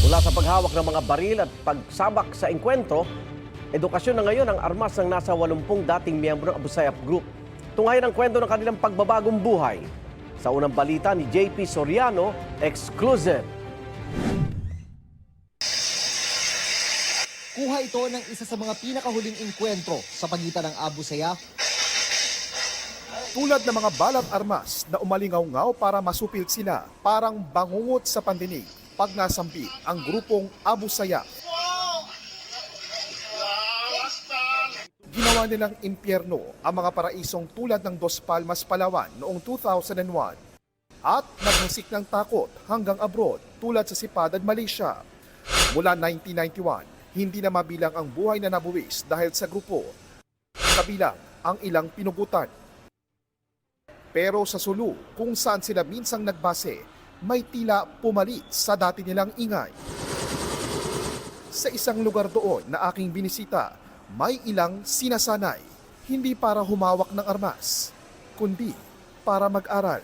Mula sa paghawak ng mga baril at pagsabak sa engkwentro, edukasyon na ngayon ang armas ng nasa 80 dating miyembro ng Abu Sayyaf Group. Tunghayan ang kwento ng kanilang pagbabagong buhay. Sa unang balita ni JP Soriano, exclusive. Kuha ito ng isa sa mga pinakahuling engkwentro sa pagitan ng Abu Sayyaf. Tulad ng mga balat armas na umalingaw-ngaw para masupil sila, parang bangungot sa pandinig pag nasampi ang grupong Abu Sayyaf. Ginawa nilang impyerno ang mga paraisong tulad ng Dos Palmas, Palawan noong 2001 at nagmusik ng takot hanggang abroad tulad sa Sipadad, Malaysia. Mula 1991, hindi na mabilang ang buhay na nabuwis dahil sa grupo, kabilang ang ilang pinugutan. Pero sa Sulu, kung saan sila minsang nagbase, may tila pumalit sa dati nilang ingay. Sa isang lugar doon na aking binisita, may ilang sinasanay, hindi para humawak ng armas, kundi para mag-aral.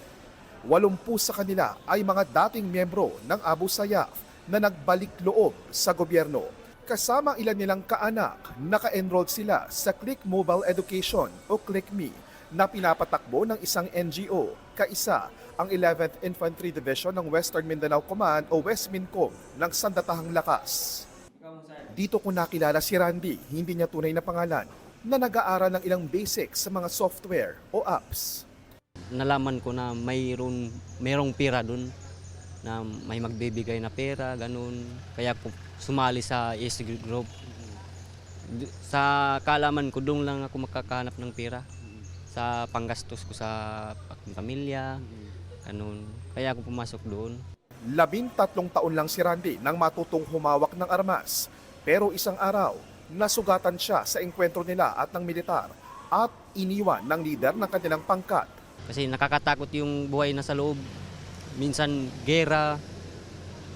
80 sa kanila ay mga dating miyembro ng Abu Sayyaf na nagbalik loob sa gobyerno. Kasama ilan nilang kaanak, naka-enroll sila sa Click Mobile Education o Click Me na pinapatakbo ng isang NGO, kaisa ang 11th Infantry Division ng Western Mindanao Command o Westmincom ng Sandatahang Lakas. Dito ko nakilala si Randy, hindi niya tunay na pangalan, na nag-aaral ng ilang basics sa mga software o apps. Nalaman ko na mayroong pera doon, na may magbibigay na pera, ganun. Kaya po sumali sa ESG group. Sa kaalaman ko, doon lang ako makakahanap ng pera sa panggastos ko sa pamilya, ganun. Kaya ako pumasok doon. 13 taon lang si Randy nang matutong humawak ng armas. Pero isang araw, nasugatan siya sa engkwentro nila at ng militar at iniwan ng lider ng kanilang pangkat. Kasi nakakatakot yung buhay na sa loob. Minsan gera,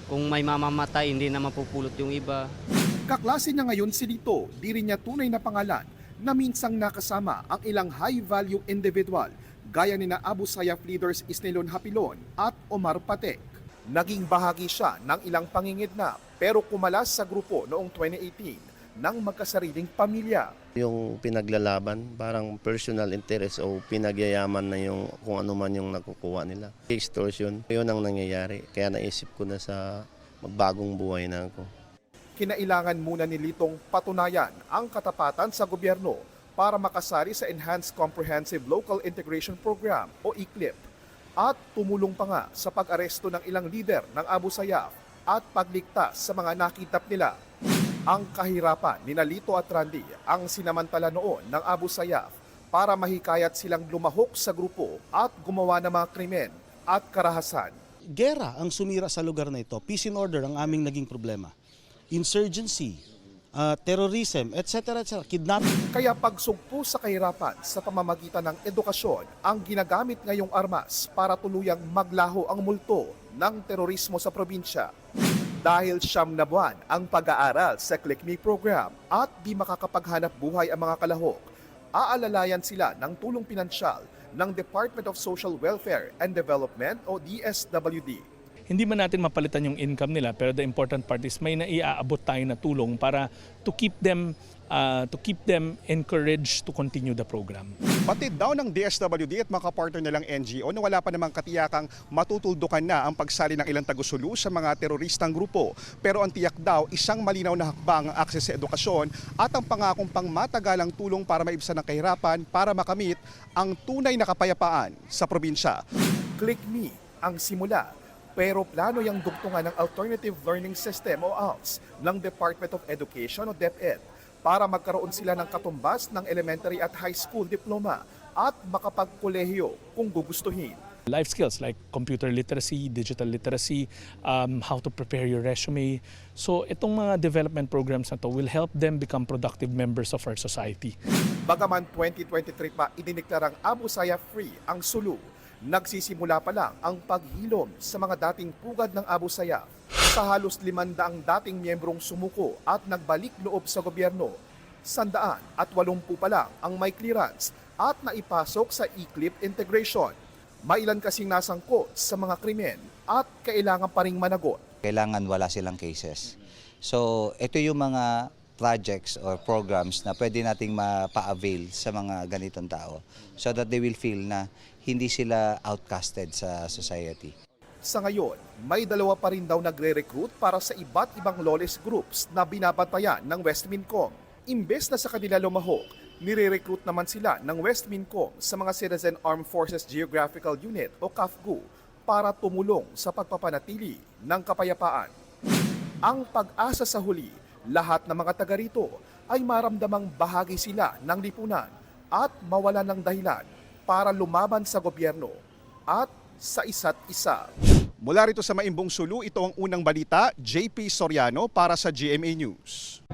kung may mamamatay, hindi na mapupulot yung iba. Kaklase niya ngayon si Lito, di rin niya tunay na pangalan, na minsang nakasama ang ilang high-value individual gaya ni na Abu Sayyaf leaders Isnilon Hapilon at Omar Patek. Naging bahagi siya ng ilang pangingidnap pero kumalas sa grupo noong 2018 ng magkasariling pamilya. Yung pinaglalaban, parang personal interest o pinagyayaman na yung kung ano man yung nakukuha nila. Extortion, yun ang nangyayari. Kaya naisip ko na sa magbagong buhay na ako. Kinailangan muna ni Litong patunayan ang katapatan sa gobyerno para makasali sa Enhanced Comprehensive Local Integration Program o ECLIP at tumulong pa nga sa pag-aresto ng ilang lider ng Abu Sayyaf at pagligtas sa mga nakitap nila. Ang kahirapan ni Lito at Randy ang sinamantala noon ng Abu Sayyaf para mahikayat silang lumahok sa grupo at gumawa ng mga krimen at karahasan. Gera ang sumira sa lugar na ito. Peace and order ang aming naging problema. Insurgency, terrorism, etc. Kidnapping. Kaya pagsugpo sa kahirapan sa pamamagitan ng edukasyon ang ginagamit ngayong armas para tuluyang maglaho ang multo ng terorismo sa probinsya. Dahil 9 na buwan ang pag-aaral sa Click Me program at di makakapaghanap buhay ang mga kalahok, aalalayan sila ng tulong pinansyal ng Department of Social Welfare and Development o DSWD. Hindi man natin mapalitan yung income nila, pero the important part is may naiaabot tayo na tulong para to keep them encouraged to continue the program. Batid daw ng DSWD at mga kapartner nilang NGO na wala pa namang katiyakang matutuldukan na ang pagsali ng ilang taga-Sulu sa mga teroristang grupo. Pero ang tiyak daw, isang malinaw na hakbang ang akses sa edukasyon at ang pangakong pangmatagalang tulong para maibsan ang kahirapan para makamit ang tunay na kapayapaan sa probinsya. Click Me ang simula. Pero plano yung dugtungan ng Alternative Learning System o ALS ng Department of Education o DepEd para magkaroon sila ng katumbas ng elementary at high school diploma at makapagkolehiyo kung gugustuhin. Life skills like computer literacy, digital literacy, how to prepare your resume. So itong mga development programs na to will help them become productive members of our society. Bagaman 2023 pa idineklarang Abu Sayyaf Free ang Sulu, nagsisimula pa lang ang paghilom sa mga dating pugad ng Abu Sayyaf. Sa halos 500 dating miyembrong sumuko at nagbalik loob sa gobyerno, 180 pa lang ang may clearance at naipasok sa ECLIP integration. Mailan kasing nasangkot sa mga krimen at kailangan pa ring managot Kailangan wala silang cases. So ito yung mga projects or programs na pwede nating mapa-avail sa mga ganitong tao so that they will feel na hindi sila outcasted sa society. Sa ngayon, may 2 pa rin daw nagre-recruit para sa iba't ibang lawless groups na binabantayan ng Westmincom. Imbes na sa kanila lumahok, nire-recruit naman sila ng Westmincom sa mga Citizen Armed Forces Geographical Unit o CAFGU para tumulong sa pagpapanatili ng kapayapaan. Ang pag-asa sa huli, lahat ng mga taga rito ay maramdamang bahagi sila ng lipunan at mawalan ng dahilan para lumaban sa gobyerno at sa isa't isa. Mula rito sa Maimbong Sulu, ito ang unang balita, JP Soriano para sa GMA News.